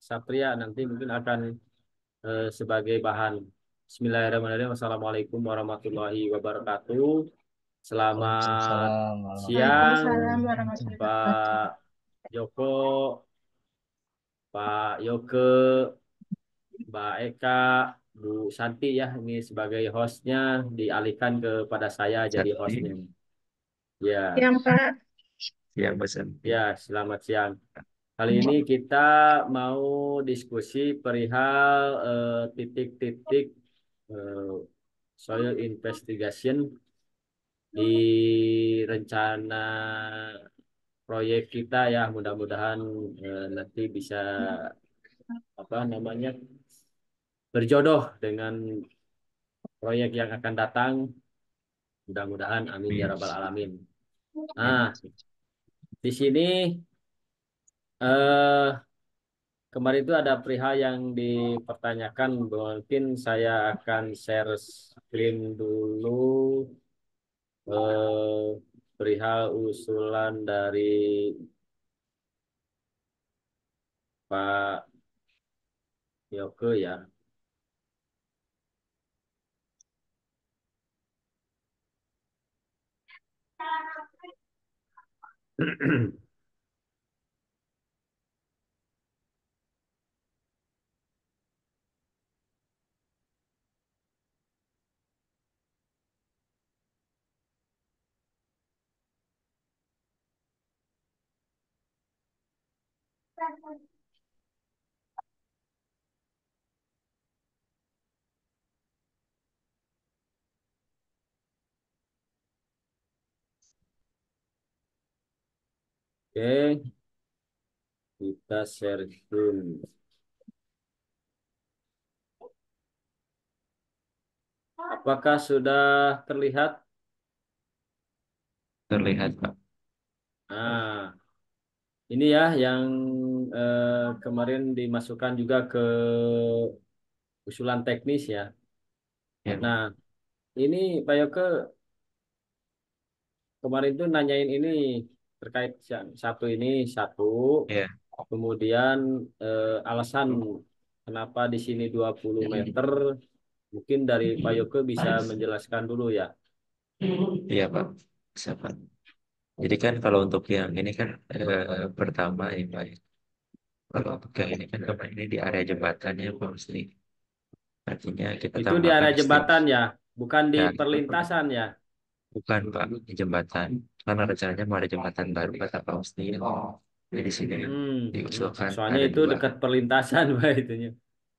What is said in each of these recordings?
Satria nanti mungkin akan sebagai bahan. Bismillahirrahmanirrahim. Assalamualaikum warahmatullahi wabarakatuh. Selamat Waalaikumsalam siang, warahmatullahi Waalaikumsalam warahmatullahi wabarakatuh. wabarakatuh. Pak Joko, Pak Yoke, Mbak Eka, Bu Santi ya. Ini sebagai hostnya dialihkan kepada saya jadi hostnya. Sakti, Ya, Yang Pak, siang Mas Sakti. ya, selamat siang. Kali ini kita mau diskusi perihal titik-titik eh, soil investigation di rencana proyek kita ya. Mudah-mudahan nanti bisa apa namanya berjodoh dengan proyek yang akan datang. Mudah-mudahan amin ya Amin. rabbal alamin. Amin. Nah, di sini eh kemarin itu ada perihal yang dipertanyakan, mungkin saya akan share screen dulu perihal usulan dari Pak Yoke ya. Oke, kita share screen. Apakah sudah terlihat? Terlihat Pak. Nah, ini ya yang kemarin dimasukkan juga ke usulan teknis ya. Ya, Nah, ini Pak Yoke kemarin tuh nanyain ini terkait yang satu ini satu, ya. kemudian alasan kenapa di sini 20 meter, mungkin dari Pak Yoko bisa menjelaskan dulu ya. Iya Pak. Bisa Pak. Jadi kan kalau untuk yang ini kan pertama ya Pak, ya. Kalau untuk yang ini kan kemarin ini di area jembatannya Pak Mesti. Artinya kita Itu di tambahkan area jembatan extension. ya, bukan di Ya, perlintasan ya. bukan Pak di jembatan. Karena rencananya mau ada jembatan baru kata Pak Mesti. Jadi di sini Hmm, diusulkan soalnya ada itu dua. dekat perlintasan Pak itunya.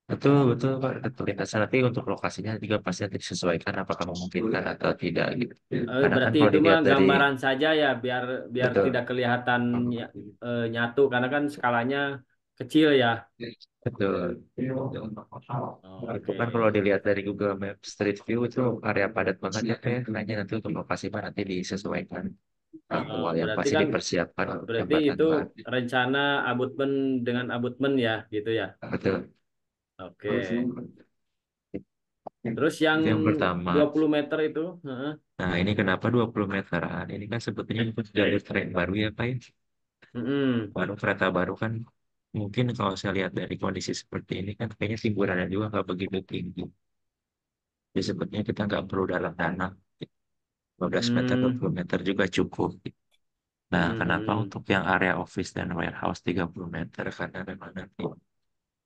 Betul, betul, Pak. Betul. Lintasan nanti untuk lokasinya juga pasti nanti disesuaikan apakah memungkinkan atau tidak gitu. Karena kan Berarti kalau itu mah dilihat dari gambaran saja ya, biar biar tidak betul, kelihatan nyatu, karena kan skalanya kecil ya. betul. Itu Oke. kan kalau dilihat dari Google Maps Street View itu area padat banget ya, kayak kayaknya nanti untuk lokasi Pak nanti disesuaikan awal yang Berarti pasti kan dipersiapkan untuk berarti jembatan itu baru. rencana abutmen dengan abutmen ya, gitu ya. Betul. Oke. Terus yang Itu yang pertama. 20 meter itu, heeh. Nah, ini kenapa 20 meteran? Ini kan sebetulnya untuk jalur tren baru ya, Pak, ya. Mm-mm. Baru kereta baru kan mungkin kalau saya lihat dari kondisi seperti ini kan kayaknya timburannya juga nggak begitu tinggi. Jadi sebetulnya kita nggak perlu dalam tanah. 15 meter, Hmm. 20 meter juga cukup. Nah, kenapa Mm-mm. untuk yang area office dan warehouse 30 meter? Karena memang nanti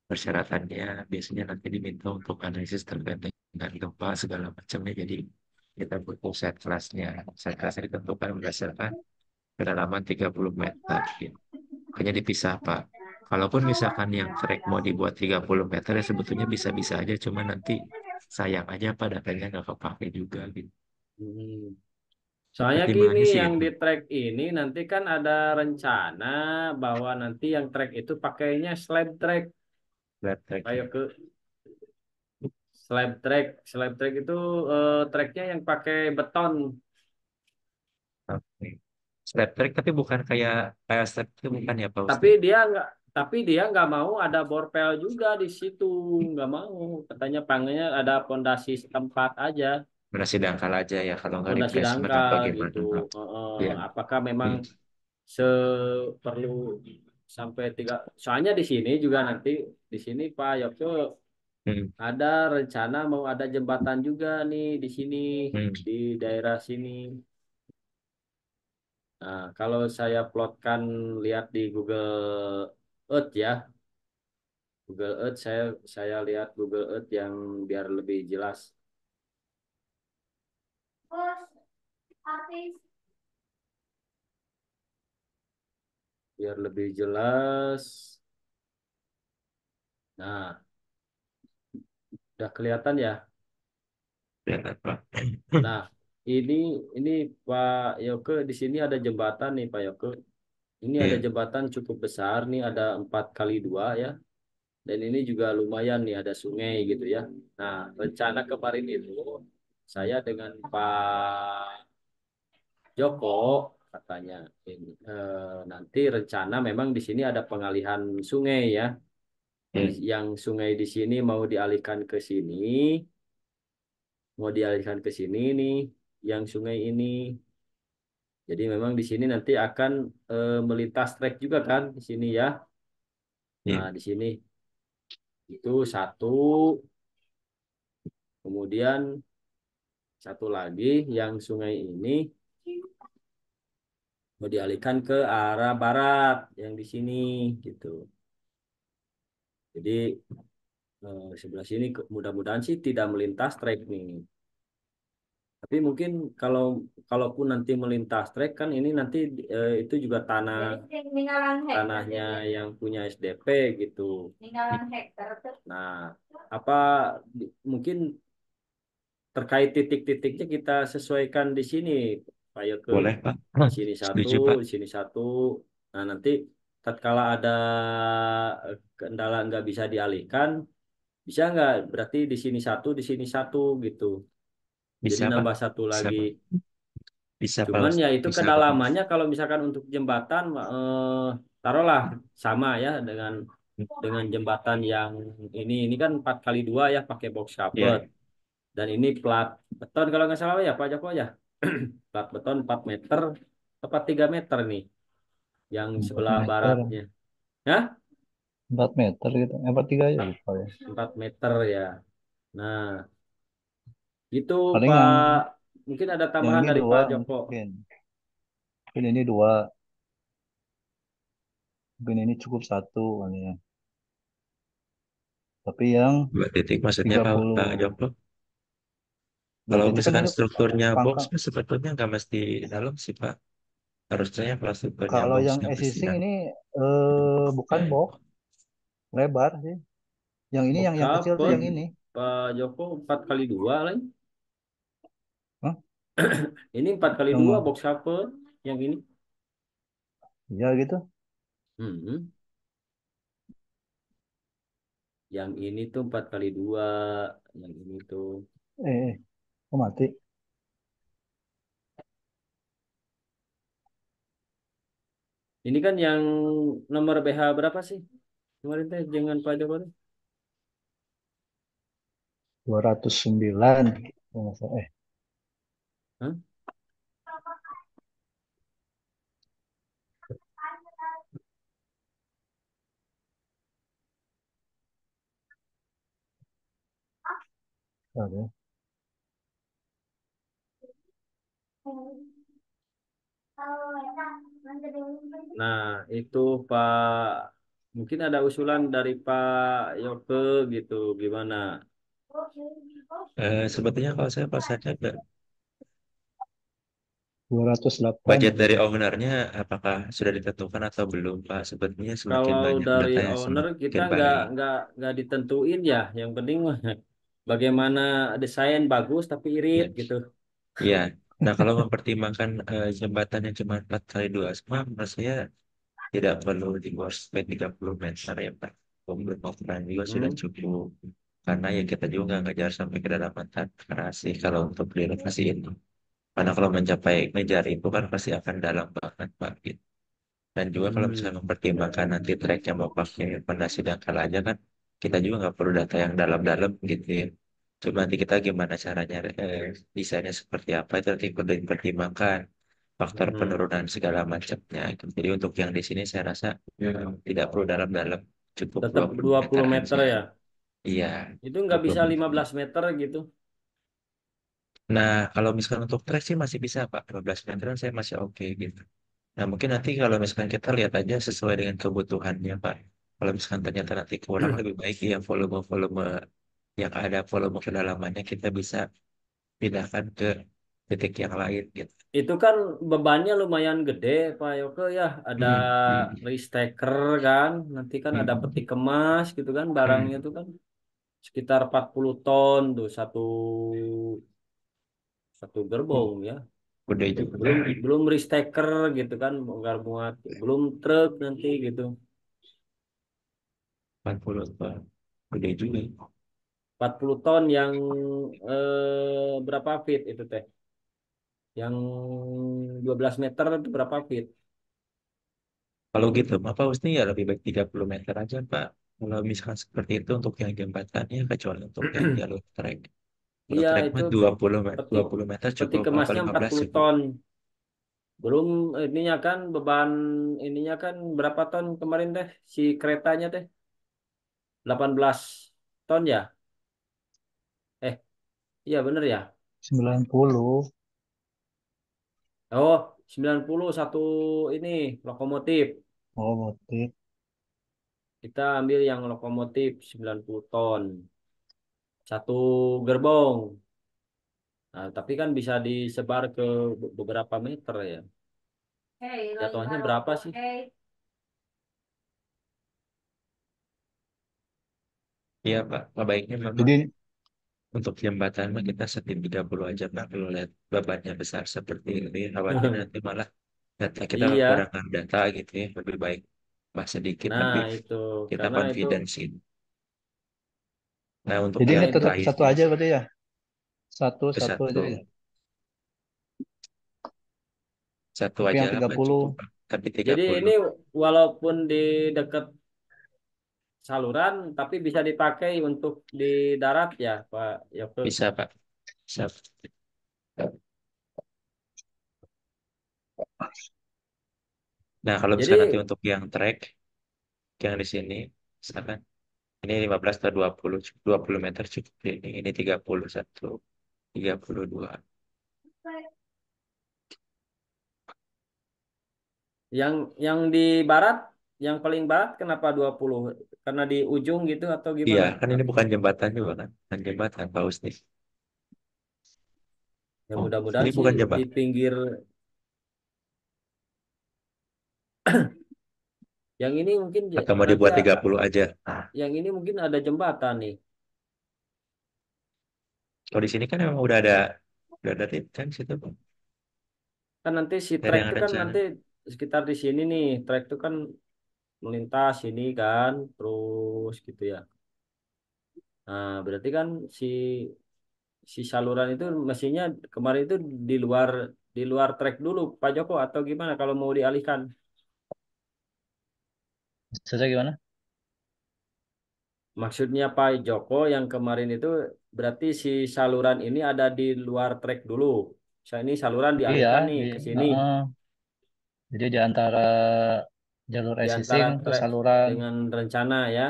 persyaratannya biasanya nanti diminta untuk analisis terkait dengan gempa segala macamnya. Jadi kita butuh set kelasnya. Set kelasnya ditentukan berdasarkan kedalaman 30 meter. Gitu. Hanya dipisah, Pak. Kalaupun misalkan yang trek mau dibuat 30 meter ya sebetulnya bisa-bisa aja. Cuma nanti sayang aja pada datanya nggak kepake juga gitu. Mm. Soalnya gini, Pertimbangannya sih yang itu. di track ini nanti kan ada rencana bahwa nanti yang track itu pakainya slab track. Flat track. Kayak ke slab track itu tracknya yang pakai beton. Oke. Step track tapi bukan kayak kayak step itu bukan ya Pak Tapi Usti. dia nggak, tapi dia nggak mau ada borpel juga di situ, nggak mau. Katanya panggilnya ada pondasi setempat aja, Berasi dangkal aja ya kalau nggak pondasi replacement dangkal atau gitu. gimana. Ya. Apakah memang Hmm. seperlu sampai tiga. Soalnya di sini juga nanti di sini Pak Yoko Hmm, ada rencana mau ada jembatan juga nih di sini hmm, di daerah sini. Nah, kalau saya plotkan lihat di Google Earth ya, Google Earth saya lihat Google Earth yang biar lebih jelas, biar lebih jelas. Nah, udah kelihatan ya. kelihatan Pak. Nah, ini ini Pak Yoko di sini ada jembatan nih Pak Yoko. Ini ada Iya, jembatan cukup besar nih, ada 4 kali 2 ya. Dan ini juga lumayan nih, ada sungai gitu ya. Nah, rencana kemarin itu saya dengan Pak Joko katanya ini nanti rencana memang di sini ada pengalihan sungai ya. iya, Yang sungai di sini mau dialihkan ke sini, mau dialihkan ke sini nih, yang sungai ini. Jadi memang di sini nanti akan melintas trek juga kan di sini ya. iya, Nah, di sini itu satu, kemudian satu lagi yang sungai ini mau dialihkan ke arah barat yang di sini gitu. Jadi sebelah sini mudah-mudahan sih tidak melintas trek nih. Tapi mungkin kalau kalaupun nanti melintas trek kan ini nanti itu juga tanahnya yang punya SDP gitu. Nah, apa mungkin terkait titik-titiknya kita sesuaikan di sini, Pak Yoke. boleh Pak. Di sini satu, Setuju Pak. di sini satu. Nah, nanti tatkala ada kendala nggak bisa dialihkan, bisa nggak? Berarti di sini satu gitu. Jadi Bisa Pak. nambah satu Bisa lagi. Pak. Bisa kalau Cuman ya itu bisa Pak. kedalamannya kalau misalkan untuk jembatan, taruhlah sama ya dengan jembatan yang ini kan 4 kali 2 ya pakai box cover. Ya, Dan ini plat beton kalau nggak salah ya Pak Joko ya. Plat beton 4 meter tepat 3 meter nih yang 4 sebelah meter, baratnya. Ya, 4 meter gitu. 4 3 aja lupa ya. 4 meter ya. Nah, itu Paling Pak, yang mungkin ada yang tambahan ini dari dua Pak Joko. mungkin. Mungkin ini dua, mungkin ini cukup satu kali ya. Tapi yang 2 titik maksudnya tiga Pak puluh Joko. dua Kalau titik kan misalkan ini strukturnya box pangkal. kan sebetulnya nggak mesti dalam sih Pak. Harusnya kalau strukturnya Kalau box yang nggak mesti existing dalam. ini bukan Eh, box, lebar sih. Yang ini Box yang kecil tuh cover yang ini. Pak Joko 4 kali 2 lah. Hah? Ini 4 kali 2 Yang box cover yang ini. iya gitu. Hmm. Yang ini tuh 4 kali 2, yang ini tuh. Kok mati? Ini kan yang nomor BH berapa sih? Kemarin teh dengan Pak Joko tuh. 209. Oh, nggak salah. Hah? Ada. Nah, itu Pak, mungkin ada usulan dari Pak Yoke gitu, gimana? sebetulnya kalau saya pasarnya ke 208. budget dari ownernya apakah sudah ditentukan atau belum Pak? Sebetulnya semakin Kalau banyak dari datanya owner kita semakin nggak baik. nggak nggak ditentuin ya. Yang penting mah bagaimana desain bagus tapi irit Ya. gitu. Iya. Nah, kalau mempertimbangkan jembatan yang cuma 4 kali 2 semua, menurut saya tidak perlu di bawah sampai 30 meter ya Pak. Ukuran juga sudah Hmm. cukup. Karena ya kita juga nggak ngejar sampai ke kedalaman tanah sih kalau untuk di lokasi ini. Karena kalau mencapai ngejar itu kan pasti akan dalam banget Pak. Gitu. Dan juga kalau misalnya Hmm. mempertimbangkan nanti treknya mau pakai pondasi dangkal aja kan, kita juga nggak perlu data yang dalam-dalam gitu ya. Cuma nanti kita gimana caranya desainnya seperti apa itu nanti perlu dipertimbangkan. faktor Mm-mm. penurunan segala macamnya gitu. Jadi untuk yang di sini saya rasa tidak perlu dalam-dalam, cukup Tetap 20 dua meter puluh meter aja. ya. Iya, Itu dua nggak puluh bisa meter. 15 meter gitu. Nah, kalau misalkan untuk trek sih masih bisa, Pak. 15 meteran saya masih oke gitu. Nah, mungkin nanti kalau misalkan kita lihat aja sesuai dengan kebutuhannya, Pak. Kalau misalkan ternyata nanti kurang, lebih baik yang volume-volume yang ada volume kedalamannya kita bisa pindahkan ke titik yang lain gitu. Itu kan bebannya lumayan gede, Pak Yoko ya. Ada Hmm, hmm, restaker kan, nanti kan ada peti hmm, kemas gitu kan, barangnya hmm. itu kan sekitar 40 ton tuh satu satu Uh, gerbong ya. Udah juga. Belum belum restaker gitu kan, bongkar muat, belum truk nanti gitu. 40 ton. Udah juga. 40 ton yang berapa feet itu teh? Yang 12 meter itu berapa feet? Kalau gitu, Pak Usni ya lebih baik 30 meter aja, Pak. Kalau misalkan seperti itu untuk yang jembatannya, kecuali untuk yang jalur trek. Kalau Iya trek itu mah 20 meter, peti 20 meter peti cukup, apa kemasnya 15 40 cukup. ton. Belum ininya kan beban ininya kan berapa ton kemarin teh si keretanya teh 18 ton ya? Eh, iya bener ya? 90. Oh, 90 satu ini lokomotif. Oh, motif. Kita ambil yang lokomotif 90 ton. Satu gerbong. Nah, tapi kan bisa disebar ke beberapa meter ya. Jatuhnya berapa sih? Iya, Pak. Baiknya memang Jadi untuk jembatan mah kita setting 30 aja, Pak. Kalau lihat bebannya besar seperti ini, khawatir nanti malah data kita Iya. kekurangan data gitu ya. Lebih baik bah sedikit, Nah, tapi itu kita karena itu confidence. Nah, untuk jadi karena ini yang itu tetap satu terakhir, aja berarti ya. Satu ke satu satu, aja ya. satu Tapi aja yang lah, tiga Pak, puluh cukup, Pak. Tapi jadi 30 ini walaupun di dekat saluran tapi bisa dipakai untuk di darat ya, Pak Yoko. bisa, Pak. Bisa. Nah, kalau misalkan nanti Jadi untuk yang track, yang di sini, misalkan ini 15 atau 20, 20 meter cukup ini 31, 32. yang di barat, yang paling barat kenapa 20? Karena di ujung gitu atau Iya, gimana? kan ini bukan jembatan juga kan? Bukan jembatan, Pak Usni. Ya Oh, ini mudah-mudahan sih bukan di jembatan. pinggir yang ini mungkin Atau mau nanti dibuat 30 aja. yang ini mungkin ada jembatan nih. Kalau di sini kan memang udah ada tip kan situ, Pak. Kan nanti si Dari trek yang itu kan rencana. nanti sekitar di sini nih. Trek itu kan melintas ini kan terus gitu ya. Nah, berarti kan si si saluran itu mestinya kemarin itu di luar di luar trek dulu Pak Joko atau gimana kalau mau dialihkan? Maksudnya gimana? Maksudnya Pak Joko yang kemarin itu berarti si saluran ini ada di luar trek dulu. Saya ini saluran Iya, dialihkan nih di ke sini heeh. Jadi di antara jalur di antara existing ke trek saluran, dengan rencana ya.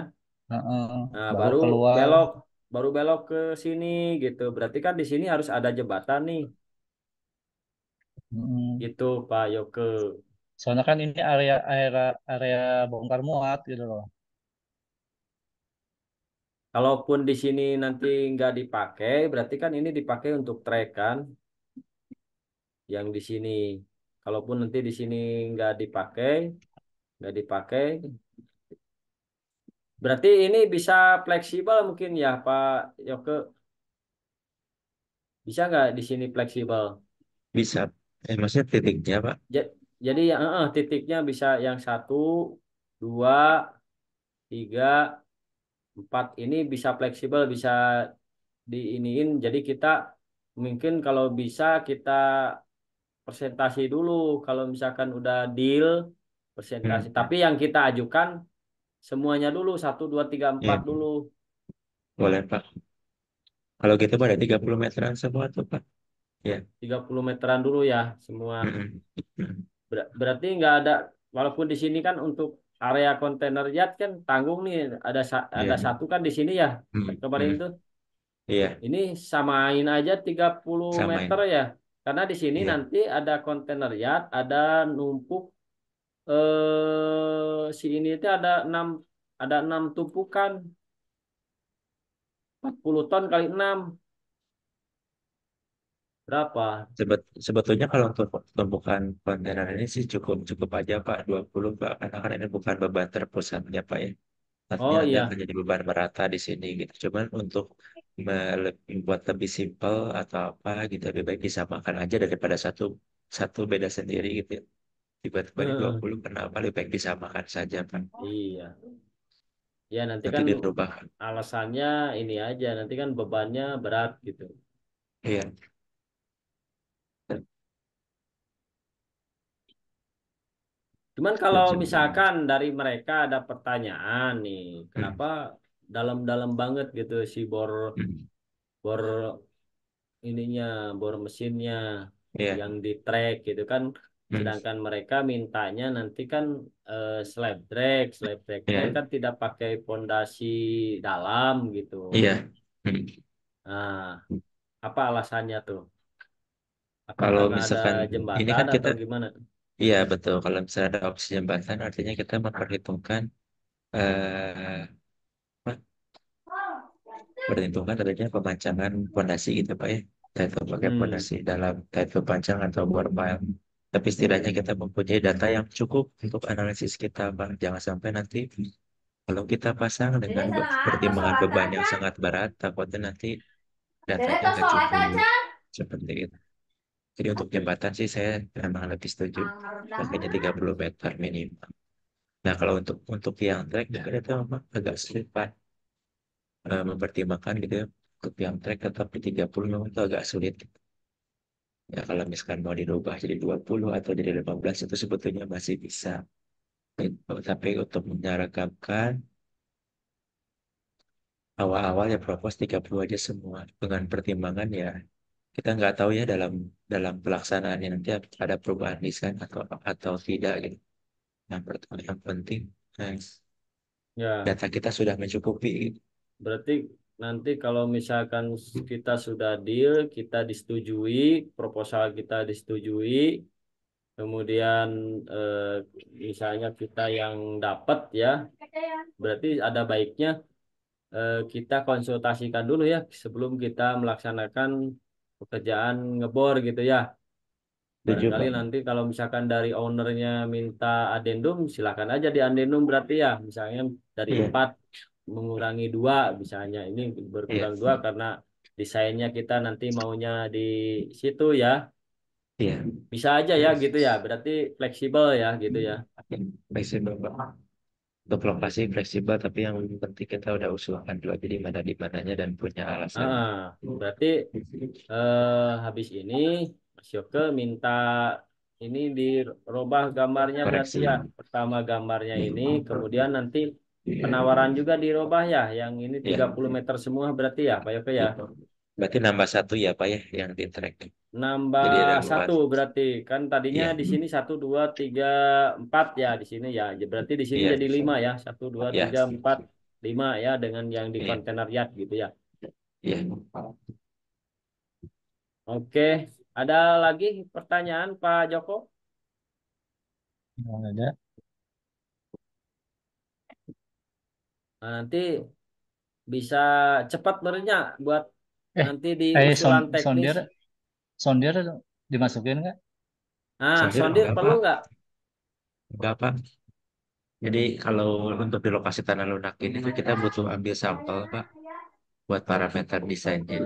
heeh. Nah, Baru baru keluar. belok baru belok ke sini gitu. Berarti kan di sini harus ada jembatan nih. Heeh. Gitu Pak Yoke. Soalnya kan ini area area area bongkar muat gitu loh. Kalaupun di sini nanti nggak dipakai, berarti kan ini dipakai untuk trek kan, yang di sini. Kalaupun nanti di sini nggak dipakai, berarti ini bisa fleksibel mungkin ya Pak Yoke. Bisa nggak di sini fleksibel? Bisa. Maksudnya titiknya, Pak. Ja- Jadi yang titiknya bisa yang satu, dua, tiga, empat ini bisa fleksibel, bisa diiniin. Jadi kita mungkin kalau bisa kita presentasi dulu. Kalau misalkan udah deal, presentasi. Hmm. Tapi yang kita ajukan semuanya dulu, satu, dua, tiga, empat Iya, dulu. boleh, Pak. Kalau gitu pada 30 meteran semua tuh, Pak. Ya. 30 meteran dulu ya semua. Mm-mm. Mm-mm. Berarti nggak ada, walaupun di sini kan untuk area kontainer yard kan tanggung nih, ada Iya. satu kan di sini ya Mm. kemarin Mm. tuh. Iya, Ini samain aja 30 meter samain. ya. Karena di sini Iya. nanti ada kontainer yard, ada numpuk si ini itu ada enam tumpukan 40 ton kali 6 berapa? Sebetulnya kalau untuk tumpukan kontainer ini sih cukup cukup aja Pak 20 Pak, karena kan ini bukan beban terpusatnya Pak ya. Artinya Oh nanti akan iya. jadi beban merata di sini gitu. Cuman untuk membuat lebih simpel atau apa gitu lebih baik disamakan aja daripada satu satu beda sendiri gitu ya. Tiba-tiba di dua Heeh. puluh kenapa lebih baik disamakan saja Pak. Iya. Ya nanti Nanti kan dirubah. alasannya ini aja, nanti kan bebannya berat gitu. Iya. Cuman kalau Dan sebenarnya. misalkan dari mereka ada pertanyaan nih, Hmm. kenapa dalam-dalam banget gitu si bor Hmm. bor ininya, bor mesinnya Iya. yang di track gitu kan, Hmm. sedangkan mereka mintanya nanti kan slab tracknya Iya. kan tidak pakai pondasi dalam gitu. Iya. Hmm. Nah, apa alasannya tuh? Apa Kalau karena ada misalkan ini jembatan kan kita, atau gimana tuh? iya betul. Kalau misalnya ada opsi jembatan, artinya kita memperhitungkan, apa? Perhitungkan adanya pemancangan pondasi gitu Pak ya. Entah itu pakai Hmm, pondasi dalam, entah itu panjang atau bor pile. Tapi setidaknya kita mempunyai data yang cukup untuk analisis kita Pak. Jangan sampai nanti kalau kita pasang dengan pertimbangan beban yang sangat berat, takutnya nanti datanya nggak cukup. Seperti itu. Jadi untuk jembatan sih saya memang lebih setuju. Makanya 30 meter minimal. Nah, kalau untuk yang trek juga itu memang agak sulit Pak, mempertimbangkan gitu ya. Untuk yang trek tetap di 30 memang itu agak sulit. Ya kalau misalkan mau dirubah jadi 20 atau jadi 15 itu sebetulnya masih bisa. Tapi untuk menyeragamkan awal-awal ya propose 30 aja semua. Dengan pertimbangan ya kita nggak tahu ya dalam dalam pelaksanaannya nanti ada perubahan desain atau tidak gitu. Yang penting, eh, ya. data kita sudah mencukupi gitu. Berarti nanti kalau misalkan kita sudah deal, kita disetujui, proposal kita disetujui, kemudian misalnya kita yang dapat ya, berarti ada baiknya kita konsultasikan dulu ya sebelum kita melaksanakan pekerjaan ngebor gitu ya. Setuju Barangkali Pak. nanti kalau misalkan dari ownernya minta adendum, silakan aja di adendum berarti ya. Misalnya dari Iya, 4 mengurangi 2, misalnya ini iya, berkurang 2 karena desainnya kita nanti maunya di situ ya. iya. Bisa aja ya gitu ya. Berarti fleksibel ya gitu ya. Fleksibel Pak. Untuk lokasi fleksibel, tapi yang penting kita udah usulkan dulu aja di mananya dan punya alasannya. Berarti habis ini Mas Yoke minta ini dirubah gambarnya berarti Koreksi. ya. Pertama gambarnya Iya, ini, kemudian nanti penawaran juga dirubah ya. Yang ini iya. 30 meter semua berarti ya, Pak Yoke ya. Berarti nambah satu ya Pak ya yang di track. Nambah Jadi ada dua. satu berarti kan tadinya Iya, di sini 1, 2, 3, 4 ya di sini ya. Berarti di sini iya, jadi 5 ya. 1, 2, 3, 4, 5 ya dengan yang di iya, kontainer yard gitu ya. iya. Oke, ada lagi pertanyaan Pak Joko? Nggak ada. Nah, nanti bisa cepat berenya buat Eh, nanti di son, usulan teknis. sondir, sondir dimasukin nggak? Nah, Sondir sondir enggak perlu Pak? nggak? Enggak Pak. Jadi kalau untuk di lokasi tanah lunak ini tuh kita butuh ambil sampel Pak buat parameter desainnya.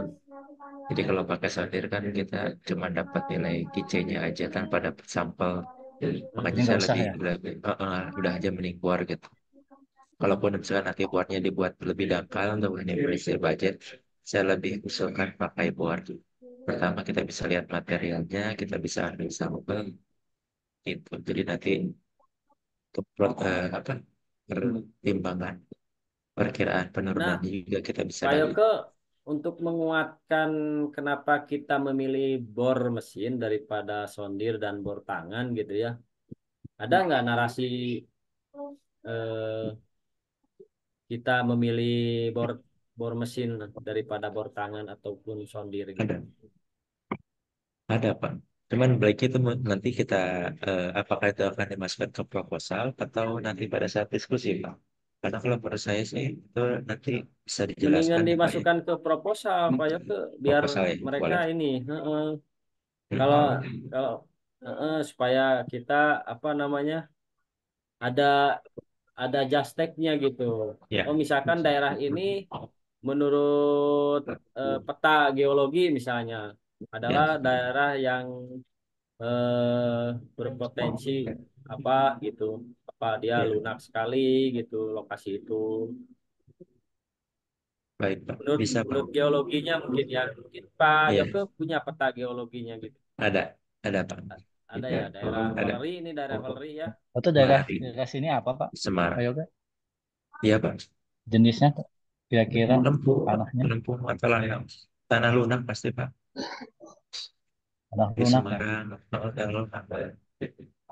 Jadi kalau pakai sortir kan kita cuma dapat nilai kicenya aja tanpa dapat sampel. Jadi Makanya nggak saya usah lebih, ya. lebih udah aja mending keluar gitu. Kalaupun misalkan nanti boardnya dibuat lebih dangkal untuk minimalisir budget, saya lebih usulkan pakai board. Pertama kita bisa lihat materialnya, kita bisa ambil sampel gitu. Jadi nanti untuk apa pertimbangan perkiraan Nah, penurunannya juga kita bisa Pak nanti. Yoke untuk menguatkan kenapa kita memilih bor mesin daripada sondir dan bor tangan gitu ya. Ada nggak narasi eh, kita memilih bor bor mesin daripada bor tangan ataupun sondir gitu? Ada, ada Pak. Cuman baiknya itu nanti kita apakah itu akan dimasukkan ke proposal atau nanti pada saat diskusi Pak. Karena kalau menurut saya sih itu nanti bisa Mendingan dijelaskan ya Pak ya. dimasukkan ke proposal, Pak ya, ke biar Proposal ya, mereka boleh. ini, kalau Hmm. kalau supaya kita apa namanya ada justeknya gitu. Ya, Oh, misalkan daerah ini menurut peta geologi misalnya ya, adalah daerah yang berpotensi apa gitu, apa dia ya. lunak sekali gitu lokasi itu. Baik Pak, Menurut bisa Pak. menurut geologinya mungkin ya, mungkin Pak Iya, Yoko punya peta geologinya gitu. ada, ada Pak. Ada Ya, ya daerah ada. Valeri, ini daerah Valeri ya. Itu daerah Malari, daerah sini apa Pak? Pak Semarang. Yoga? Iya Pak. Jenisnya kira-kira Menempuh, Pak. tanahnya Menempuh masalah yang tanah lunak pasti Pak. tanah Di lunak ya. Semarang, yang lunak.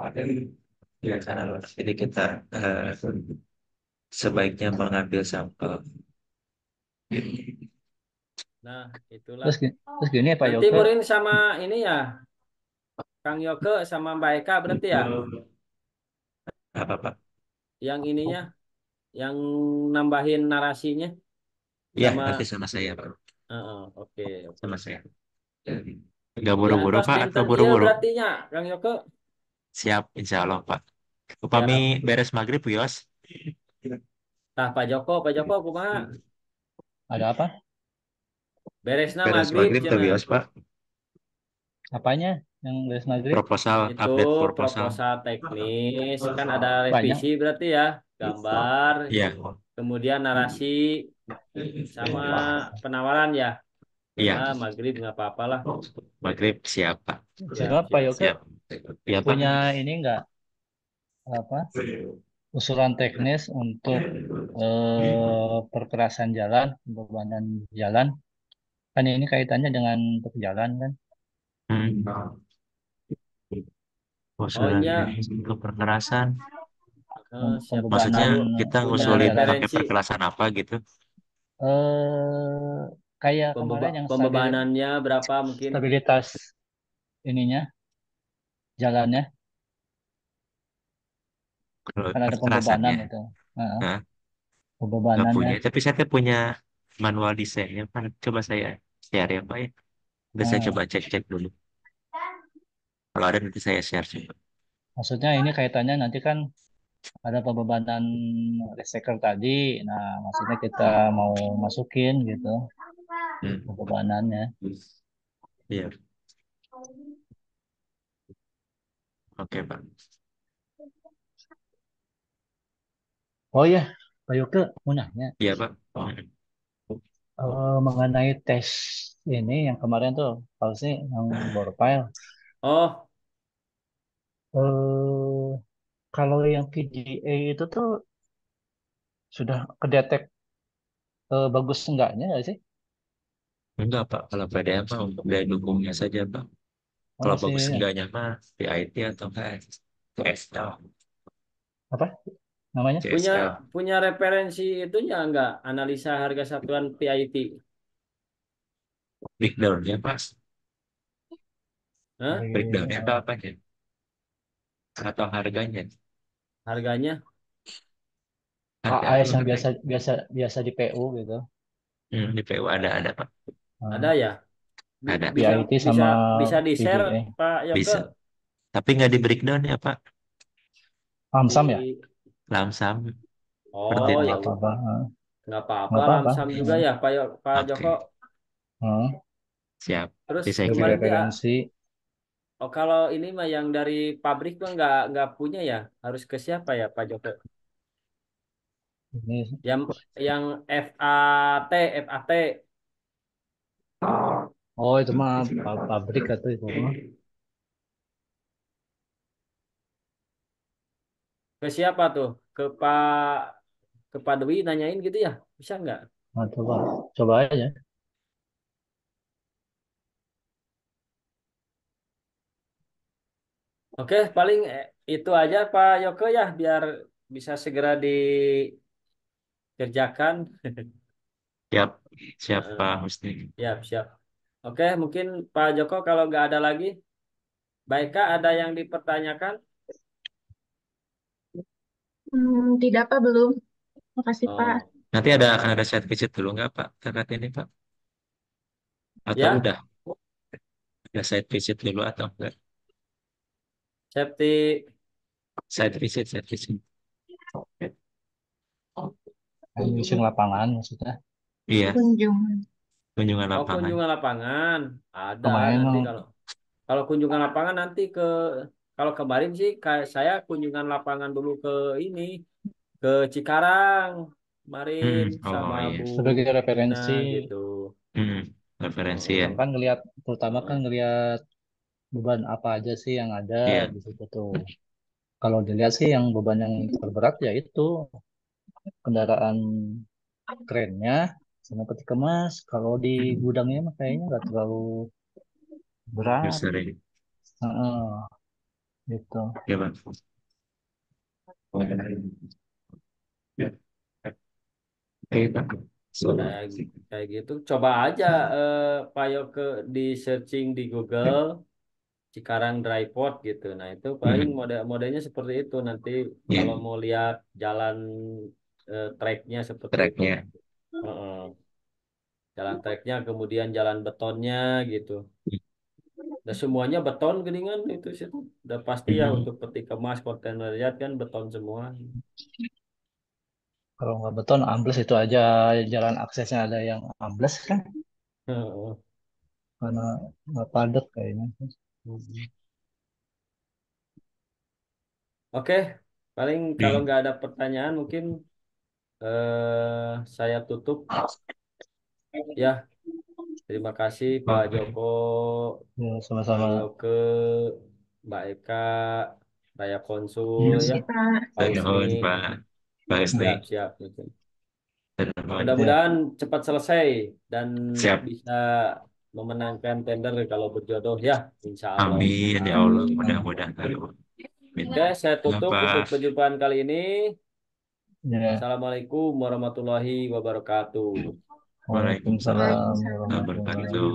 Ada di tanah lunak. Jadi kita eh, sebaiknya mengambil sampel. Nah, itulah. Terus gini ya Pak Nanti Yoga, Borin sama ini ya, Kang Yoke sama Mbak Eka berarti ya, Apa Pak? yang ininya, yang nambahin narasinya Ya, sama, nanti sama saya Pak. oke oke. Sama saya. Nggak Ya, buru-buru tos Pak atau dinten iya buru-buru? berarti nya, Kang Yoke. Siap, insya Allah Pak. Upami Siap. beres maghrib, Yos. Nah, Pak Joko kumaha? ada apa? Beresna Beres maghrib maghrib ke cenah. Yos Pak. Apanya yang beres maghrib? Proposal, Itu update proposal. proposal teknis, kan ada Banyak. revisi berarti ya, gambar, Iya, kemudian narasi sama penawaran ya. iya. Ah, maghrib nggak apa-apa lah. Maghrib siap Pak. Siap, Cuma Pak siap. Yoga Siap. Iya Pak. punya ini enggak apa usulan teknis untuk perkerasan jalan, bebanan jalan. Kan ini kaitannya dengan untuk jalan kan. Hmm. Oh Usulan iya, teknis untuk perkerasan. siap. Maksudnya Pembebanan kita Punya bebanan ngusulin jalan. pakai referensi perkerasan apa gitu. Eh kayak kemarin yang pembebanannya berapa mungkin? stabilitas ininya jalannya Kalau kan ada pembebanan perkerasannya. itu. Heeh, Nah, nggak pembebanannya. punya. Tapi saya tuh punya manual desainnya Pak. Coba saya share ya Pak ya. Udah saya Heeh. coba cek-cek dulu. Kalau ada nanti saya share juga. Maksudnya ini kaitannya nanti kan ada pembebanan recycle tadi. Nah, maksudnya kita mau masukin gitu Hmm. pembebanannya. Iya, oke Pak. Oh ya, Pak Yoke mau nanya Iya Pak. Hmm. mengenai tes ini yang kemarin tuh, kalau sih yang borpile. Oh, Eh, kalau yang PDA itu tuh sudah kedetek bagus enggaknya nggak sih? Enggak Pak. Kalau PDM mah untuk daya dukungnya saja Pak. Oh Kalau masih bagus enggaknya mah PIT atau enggak CSL. apa namanya? punya CSL. punya referensi itunya enggak? Analisa harga satuan PIT. Breakdown-nya Pak. Hah? Di Breakdown-nya apa ya? Atau harganya? Harganya Ada AS tuh yang biasa harganya. biasa biasa di PU gitu. Di PU ada Pak. ada Nah, ya? Ada. Bisa PIT bisa sama bisa di-share PDA. Pak Yoko Bisa. Tapi nggak di breakdown ya Pak. Samsam ya? di Lamsam per Oh ya titik. Nggak apa-apa. nggak Nggak apa-apa, apa-apa. lamsam juga ya Pak Joko. Oke. Hmm. Siap. Terus Jadi saya Sebagai kirim. kemarin dia, referensi oh kalau ini mah yang dari pabrik mah nggak punya ya, harus ke siapa ya Pak Joko? ini. Yang FAT FAT Oh itu mah pabrik atau itu mah. ke siapa tuh? Ke Pak Dwi nanyain gitu ya, bisa nggak? Nah, coba coba aja. Oke, paling itu aja Pak Yoko ya, biar bisa segera dikerjakan. Siap, siap Heeh, Pak Husni. siap, siap. Oke, mungkin Pak Joko kalau nggak ada lagi, baik Kak, ada yang dipertanyakan? Tidak, Pak, belum. Makasih, Pak. Oh, Nanti akan ada site visit dulu nggak Pak terkait ini Pak? Atau ya, udah ada site visit dulu atau enggak? safety. Site visit. Oke. Using lapangan maksudnya. Iya, Kunjungan. kunjungan Oh, lapangan. kunjungan lapangan. Ada Kemarin nanti emang kalau kunjungan lapangan nanti kalau kemarin sih kayak saya kunjungan lapangan dulu ke ini ke Cikarang kemarin sama Oh iya. Bu sebagai Nina referensi, gitu. Hmm, referensi ya. Heeh, kan ngelihat, terutama kan heeh. ngelihat beban apa aja sih yang ada Iya. di situ tuh. Kalau dilihat sih yang beban yang terberat ya itu kendaraan kerennya sama peti kemas. Kalau di gudangnya mah kayaknya nggak terlalu berat. Besar ini. Heeh, gitu. Ya Bang. Ya. Oke Bang. So, kayak kayak gitu coba aja Pak Yoke di searching di Google Cikarang Dry Port gitu. Nah, itu paling hmm, modelnya seperti itu nanti ya, kalau mau lihat jalan treknya seperti itu. tracknya. Heeh. Jalan treknya kemudian jalan betonnya gitu. Dan semuanya beton geningan itu situ. Udah pasti ya Hmm, untuk peti kemas kontainer yard kan beton semua. Kalau nggak beton ambles itu aja, jalan aksesnya ada yang ambles kan Heeh. karena nggak padat kayaknya. Oke, paling kalau hmm. nggak ada pertanyaan mungkin saya tutup ya. Terima kasih Pak Oke. Joko, Ya, Pak sama-sama. Yoke, Mbak Eka, Raya Konsul ya, Makasih, Pak. Pak Saya Husni. Pak Husni. Siap-siap gitu. Ya, Mudah-mudahan cepat selesai dan Siap. bisa memenangkan tender kalau berjodoh ya, insya Allah. Amin ya Allah. Amin. Mudah-mudahan. Amin. Oke, saya Ya tutup untuk Pak. perjumpaan kali ini. ya. Assalamualaikum warahmatullahi wabarakatuh. Waalaikumsalam Waalaikumsalam Waalaikumsalam. warahmatullahi wabarakatuh.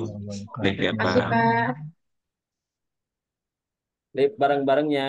Baik ya wabarakatuh. Makasih, Pak. Pak. Lip bareng-barengnya.